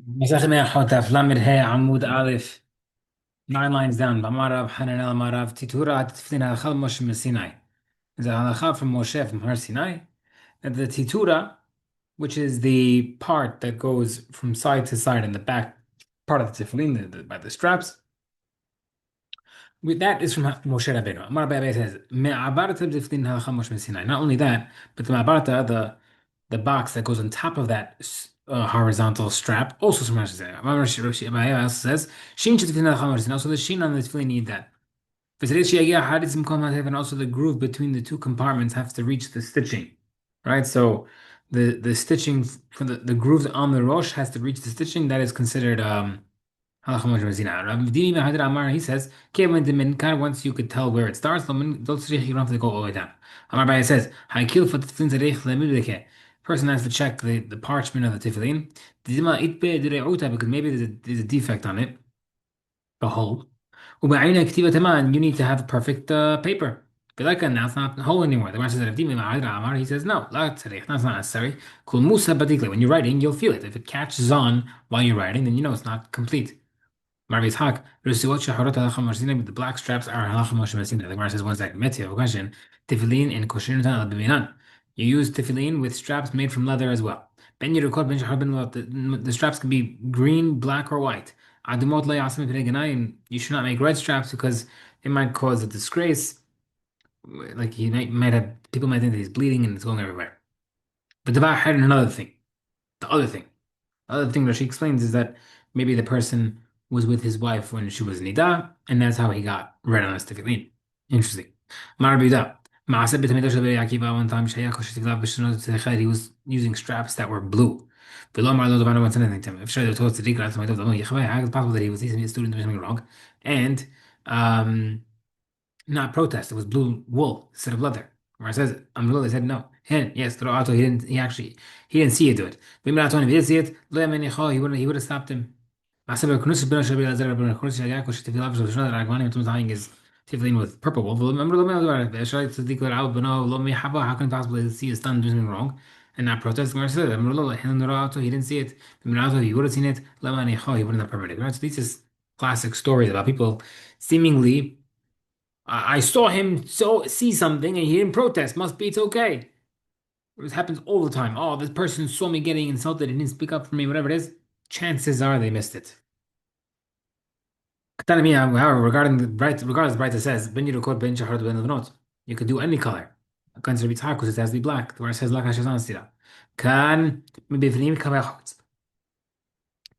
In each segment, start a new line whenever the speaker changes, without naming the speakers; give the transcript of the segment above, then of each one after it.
مساخ Menahot Daf Lamed He Amud Aleph, 9 lines down. B'marav Hananel Marav Titura Tiflin Halachal Moshe from Sinai. There's a halacha from Moshe from Har Sinai that the titura, which is the part that goes from side to side in the back part of the tefillin, by the straps, that is from Moshe Rabbeinu. Amar Abaye says, "Me'abarta b'tefillin halacha Moshe from Sinai." Not only that, but the me'abarta, the box that goes on top of that horizontal strap, also from Rashi says. Amar Rashi Abaye also says, "Shin shetefillin halacha Moshe." Also, the shin on the tefillin need that. And also the groove between the two compartments has to reach the stitching, right? So the stitching for the grooves on the rosh has to reach the stitching. That is considered Halacha Moshe Messina. Rav Dini ben Hadir Amar, he says, "Kevin the minkan, once you could tell where it starts, don't you don't have to go all the way down." Amar Baya says, "Haikil for tefillin zarich lemidleke." Person has to check the parchment of the tefillin. Dizima itbe direuta, because maybe there's a defect on it, a hole. Ubaina ktiva taman, you need to have perfect paper. Bilaka, now it's not a hole anymore. The Gemara says that if Dimi ben Hadir Amar, he says, "No, la tzarich, that's not necessary. Kul musa badikle." When you're writing, you'll feel it. If it catches on while you're writing, then you know it's not complete. Marv Yitzhak, Rusiwot Shahorot Halacha Moshe Sinai, but the black straps are Halacha Moshe Sinai. The Gemara says one second. Meti, I have a question. Tefillin and Koshin Al Biminan. You use tefillin with straps made from leather as well. Ben Yerukot Ben Shahar Ben Lot. The straps can be green, black, or white. Adumot Le Yasim Ganayim. You should not make red straps because it might cause a disgrace. Like he might have people might think that he's bleeding and it's going everywhere. But the had another thing. The other thing. Other thing that she explains is that maybe the person was with his wife when she was nida, and that's how he got red on his tefillin. Interesting. Mar Bida. Maaseh b'tamid shel Rabbi Akiva, one time shayach shetilav b'shnot tzechad, he was using straps that were blue. V'lo amar lo davar, no one said anything to him. If shayach told tzadik l'at tzmaitov damo yechvei, how is it possible that he was teaching a student doing something wrong and not protest? It was blue wool instead of leather. Where it says, Amrullah said no. Hen, yes, Toroato, he didn't see it do it. Vimraton, if he did see it, Lo Yamenicho, he would have stopped him. Masaber Knus ben Shabi Lazar ben Knus Yagako Shtifilav Shoshna Ragmani Tum tying his tefillin with purple wool. Remember Lo Mel Shai Tzaddik Out Beno Lo Mehaba, how can it possibly see his son doing something wrong and not protest? Gemara said, Amrullah, Hen Toroato, he didn't see it. Vimrato, he would have seen it. Lo Yamenicho, he wouldn't have permitted. Right? So these is classic stories about people seemingly I saw him see something and he didn't protest. Must be it's okay. It happens all the time. Oh, this person saw me getting insulted and didn't speak up for me, whatever it is. Chances are they missed it. However, regardless, the Bright says, Ben Yirukot Ben Shahar Ben Levanot. You could do any color. Against Rabbi Tzchak, because it has to be black. The word says Lak Hashazan Stira. Kan Mibivnim Kavachot.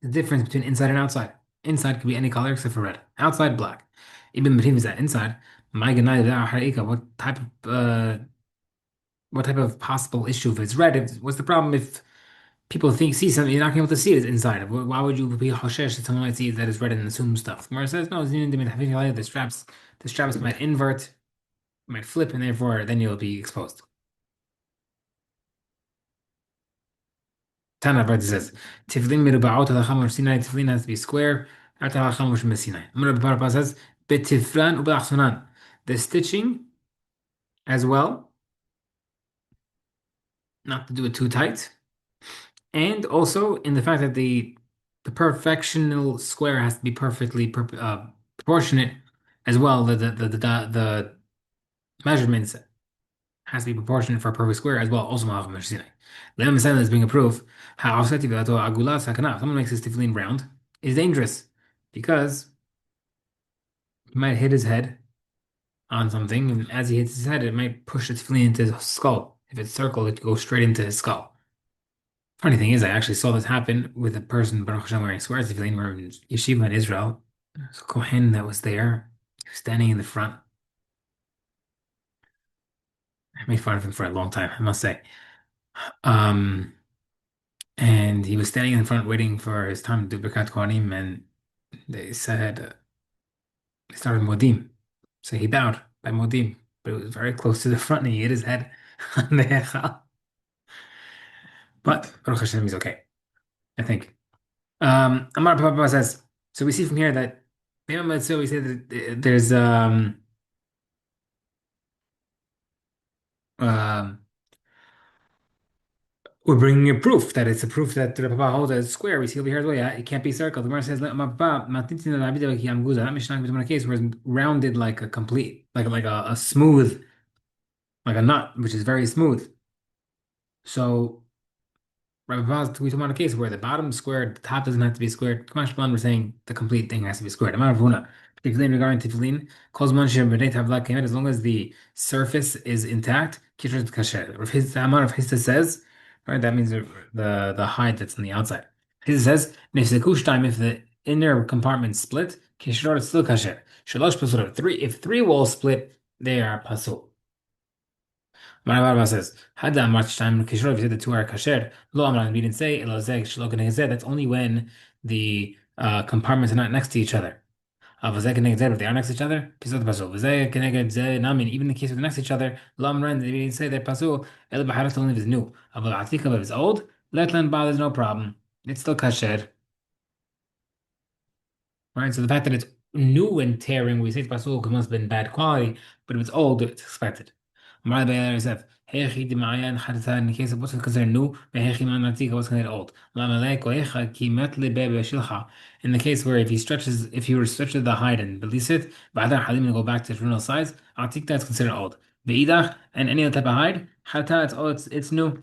The difference between inside and outside. Inside could be any color except for red. Outside, black. Ibn B'Rim is that inside. My what type of possible issue if it's red? What's the problem if people see something you're not going to be able to see it inside? Why would you be hoshesh that someone might see that it's red and assume stuff? Gemara says no. The straps might invert, might flip, and therefore then you'll be exposed. Tana Brad says Tiflin mirubaot halacha Sinai. Tiflin has to be square. After halacha Sinai. Amar Rabbi says betiflan u'b'achsonan. The stitching as well, not to do it too tight. And also in the fact that the perfectional square has to be perfectly proportionate as well. The measurements has to be proportionate for a perfect square as well. Also, Malachim Sinai. Let me say let's bring a proof how someone makes his tefillin round is dangerous because he might hit his head on something, and as he hits his head, it might push the tefillin into his skull. If it's circle, it goes straight into his skull. Funny thing is, I actually saw this happen with a person, Baruch Hashem, wearing swears tefillin. We're in yeshiva in Israel. There's a kohen that was there, standing in the front. I made fun of him for a long time, I must say. Um, and he was standing in front, waiting for his time to do Birkat Kohanim, and they said they started Modim. So he bowed by Modim, but it was very close to the front, and he hit his head on the Echal. But Baruch Hashem, he's okay, I think. Amar Papa says, so we see from here that so we say that there's um We're bringing a proof that it's a proof that the Papa holds that it's square. We see over here as well. Yeah, it can't be circled. The Gemara says, "Ma Papa, that Mishnah is a case where it's rounded like a complete, like a smooth, like a nut, which is very smooth." So Rabbi Baz, we talk about a case where the bottom is squared, the top doesn't have to be squared. Kamash Balan, we're saying the complete thing has to be squared. Amar Avuna, particularly regarding tefillin, calls one shem b'nei tavla kemet, as long as the surface is intact, kisher kasher. Rav Hizda, Amar of Hizda says, right, that means the hide that's on the outside. Hizda says, nefseku time if the inner compartment split, kisher is still kasher. Shalosh pasul, three, if three walls split, they are pasul. Rabbi says, had that much time, Kishor, if you said the two are kasher, lo amran, we didn't say, elazeg, shlo keneged, that's only when the compartments are not next to each other. Avazeg keneged, if they are next to each other, pisot pasul. Vazeg keneged ze namin, even in the case where they're next to each other, lo amran, we didn't say they're pasul, el baharat only if it's new. Aval atika, if it's old, letland ba, there's no problem. It's still kasher. Right? So the fact that it's new and tearing, we say it's pasul because it must have been bad quality, but if it's old, it's expected. Amar Bayer Yosef, Hechi Dimayan Haditha, in the case of what's considered new, Hechi Man Natika, what's considered old. Lamalek Oecha Ki Metli Bebe Shilcha. In the case where if he stretches the hide and release it, Ba'adar Halim and go back to its original size, Atik that's considered old. Ve'idach, and any other type of hide, Hata, it's new.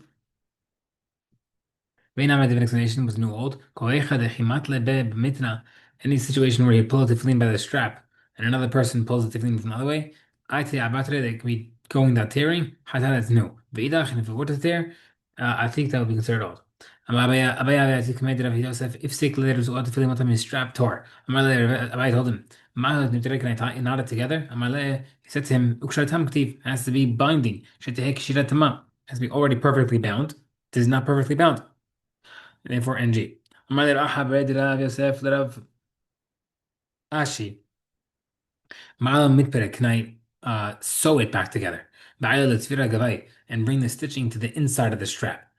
بينما the explanation was new old. كويخة دخيمات لباب متنا. Any situation where you pull a tefillin by the strap and another person pulls the tefillin from the other way, I say abatre they can be going that tearing. Hata that's new. V'idach, and if it were to tear, I think that would be considered old. أما أبايا أتي كمية رفي يوسف إفسك letters or tefillin what time his strap tore. أما أبايا told him ما نبتدي can I knot it together? أما he said to him أكشر تام كتيف has to be binding. شتهيك شيرة تمام has to be already perfectly bound. This is not perfectly bound. And therefore NG. Amar le Rav Haber de Rav Yosef le Rav Ashi. Ma'alam mitpere, can I sew it back together? Ba'ayel letzvira gavai, and bring the stitching to the inside of the strap.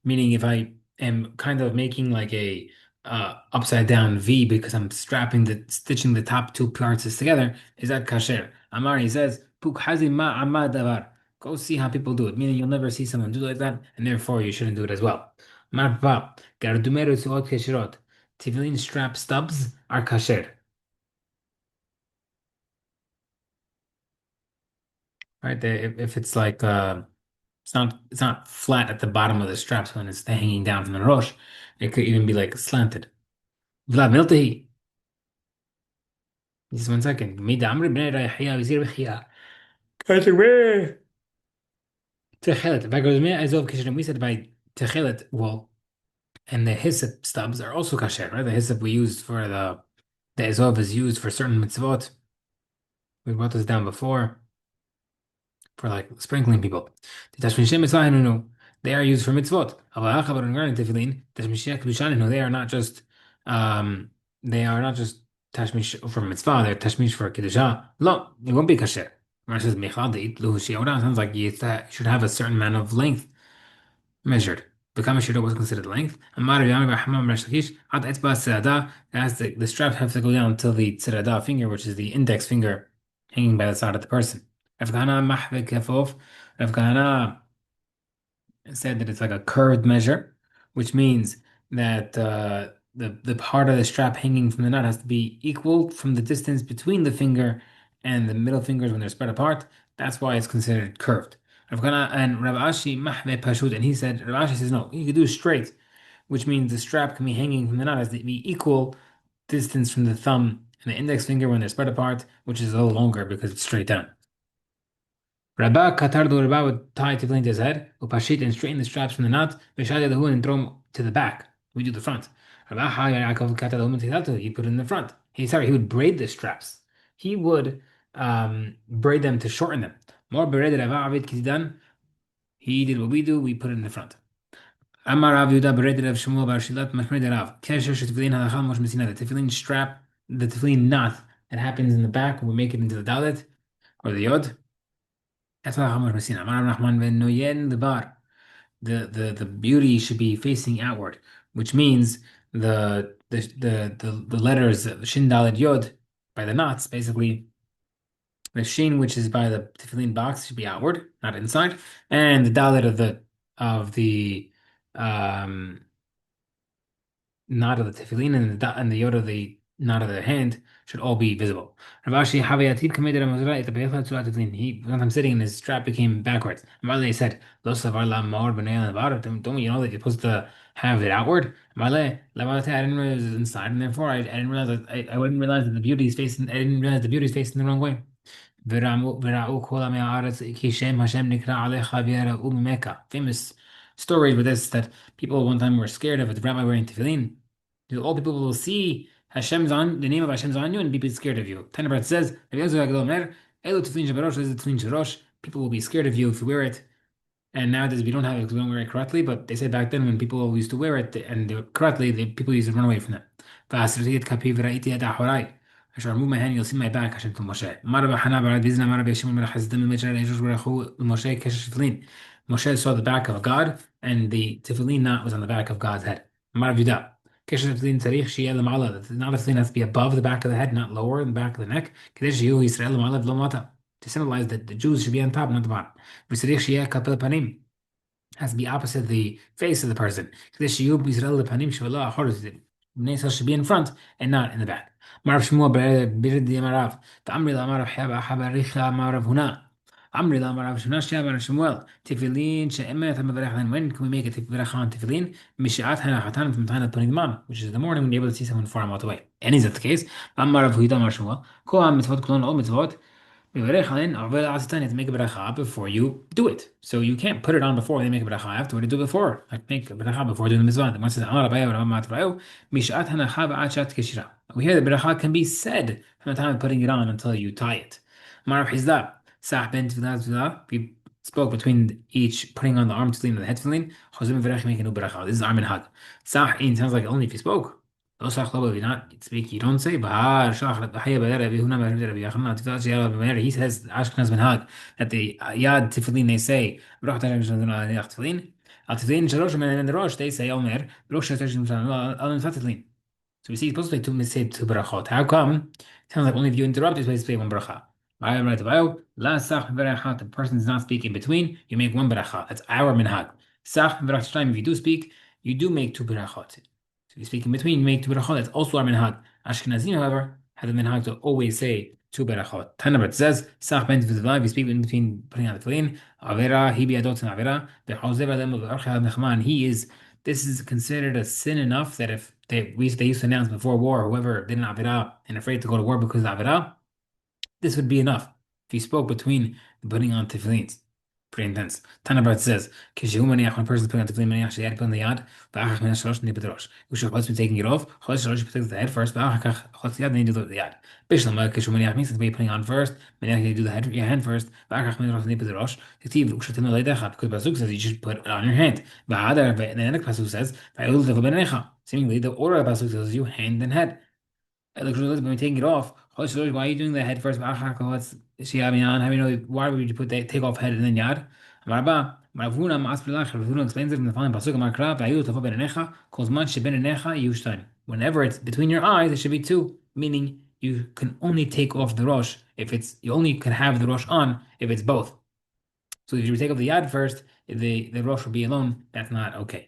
Meaning if I am kind of making like a upside down V because I'm stitching the top two parts together, is that kasher? Amar, he says, Puk hazi ma amad davar. Go see how people do it. Meaning you'll never see someone do like that, and therefore you shouldn't do it as well. Mar pa, gardumeru suot keshirot. Tefillin strap stubs are kasher. Right? If it's like it's not flat at the bottom of the straps when it's hanging down from the rosh. It could even be like slanted. Vlad miltehi. Just 1 second. Mida amri bnei rayhiya v'zir b'chiya. Kachemeh. Techelet. V'agozmeh azov kishem. We said by techelet, well, and the hyssop stubs are also kasher, right? The hyssop we used for the azov is used for certain mitzvot. We brought this down before. For like sprinkling people. They are used for mitzvot. They are not just they are not just tashmish for mitzvah, they're tashmish for kiddusha. No, it won't be kasher. Sounds like you should have a certain amount of length measured. Become a was considered length. The straps have to go down until the tzirada finger, which is the index finger hanging by the side of the person. Rav Kahana said that it's like a curved measure, which means that the part of the strap hanging from the knot has to be equal from the distance between the finger and the middle fingers when they're spread apart. That's why it's considered curved. Rav Kahana and Rav Ashi mahve pashut, and he said Rav Ashi says no, you could do straight, which means the strap can be hanging from the knot has to be equal distance from the thumb and the index finger when they're spread apart, which is a little longer because it's straight down. Rabba Katardo Rabba would tie tefillin to his head, upashit and straighten the straps from the knot, v'shad yadahu and throw them to the back. We do the front. Rabba Yaakov Katadom he put it in the front. He would braid the straps. He would braid them to shorten them. More bered Rabba Avid Kizidan. He did what we do, we put it in the front. Amar Rav Yuda bered Rav Shmuel bar Shilat Mashmed Rav. Kesher tefillin halachal mosh mesina. The tefillin strap, the tefillin knot that happens in the back when we make it into the dalet or the yod. That's why Hamar Messina. Amar Rahman ben Noyen the bar. The beauty should be facing outward, which means the letters Shin Daled Yod by the knots, basically the Shin, which is by the tefillin box, should be outward, not inside, and the Dalet of the um, knot of the tefillin and and the yod of the knot of the hand should all be visible. Rav Ashi Havayatib committed a mazra at the Beifa to tefillin. He, when I'm sitting and his strap became backwards. Malay said, Lo savar la maor b'nei al don't you know that you're supposed to have it outward? Malay, I didn't realize it was inside, and therefore I didn't realize that I wouldn't realize that the beauty is facing, I didn't realize the beauty is facing the wrong way. וראו כל עמי הארץ כי שם השם נקרא עליך ויראו ממך. Famous stories with this that people one time were scared of the rabbi wearing tefillin. All people will see Hashem's on the name of Hashem's on you and be scared of you. Tanabrat says, "Elu tefillin shabarosh, this is tefillin shabarosh." People will be scared of you if you wear it. And nowadays we don't have it because we don't wear it correctly. But they said back then when people used to wear it and they, correctly, people used to run away from them. فأسرتي كبي ورأيت يد أحوراي. I shall remove my hand, you'll see my back. عشان Moshe. مرة بحنا بعد بيزنا مرة بيشمل مرة حزدم من مجرى يجوز ورخو Moshe كش تفلين. Moshe saw the back of God and the tefillin knot was on the back of God's head. مرة بيدا. كش تفلين تاريخ شيء لمعلا. The knot of tefillin has to be above the back of the head, not lower than the back of the neck. كده شيء هو يسرائيل لمعلا بلو ماتا. To symbolize that the Jews should be on top, not the bottom. بصريخ شيء كابل بانيم has to be opposite the face of the person. كده شيوب يسرائيل لبانيم شوالله أخرز. بني should be in front and not in the back. ما اعرف شموع برد يا معرف فعمري لا ما اعرف حابة ريخة ما اعرف هنا عمري لا ما اعرف شناش يا بن شموال تفلين شئمة ثم بريخان when can we make it بريخان تفلين مشيعتها حتان في متانة putting them on which is in the morning when you're able to see someone far out the way and is that the case أما اعرف هيدا ما شموال كو عم متفوت كلون أو متفوت ببريخان عقبال عصتان to make a بريخة before you do it so you can't put it on before they make a بريخة afterward to do it before like make a بريخة before doing the mitzvah the one says أمر بيا ولا ما ترأيو مشيعتها خاب عشات كشرا we hear the bracha can be said from the time of putting it on until you tie it. Marab Hizda, Sah ben Tfilah, we spoke between each putting on the arm tefillin and the head tefillin. Chozim v'rech make a new bracha. This is arm and hag. Sah in sounds like only if you spoke. Lo sach lo if you not speak, you don't say. Bahar shach b'chaya b'dera b'huna b'huna b'yachna tefillah sheyala b'meir. He says Ashkenaz ben hag that the yad tefillin they say bracha t'ayim shalom aliyach tefillin. Al tefillin shalosh and in the rosh they say Omer rosh shalom shalom al tefillin. So we see it's supposed to say two brachot. How come? It sounds like only if you interrupt, it's supposed to say one bracha. La sach berachat. The person is not speaking in between. You make one bracha. That's our minhag. Sach berachat. If you do speak, you do make two brachot. So if you speak in between, you make two brachot. That's also our minhag. Ashkenazim, however, have the minhag to always say two berachot. Tanabrat says, sach ben v'zevah. If you speak in between putting on the tefillin, avera hi biadot and avera. Bechazev adam v'archa mechman. He is. This is considered a sin enough that if they used to announce before war, whoever did an avera and afraid to go to war because of avera, this would be enough. If you spoke between the putting on tefillins, pretty intense. Tanabrat says, "Kishu maniach when a person is putting on tefillin maniach sheyad put on the yad, v'achach min hashalosh nipet rosh. Usha chutz be taking it off. Chutz shalosh protects the head first, v'achach chutz yad then you do the yad. Bishlam kishu maniach means that you're putting on first. Maniach you do the head your hand first. V'achach min rosh nipet rosh. Tiktiv usha tinu leidecha because pasuk says you should put it on your hand. V'adar and the next pasuk says v'ayul tevu benecha. Seemingly the order of pasuk tells you hand and head. Like when we taking it off, why are you doing the head first? What's she having on? Why would you put that take off head and then yad? Ravuna explains it in the following pasuk. Whenever it's between your eyes, it should be two, meaning you can only take off the rosh if it's you only can have the rosh on if it's both. So if you take off the yad first, the rosh will be alone. That's not okay.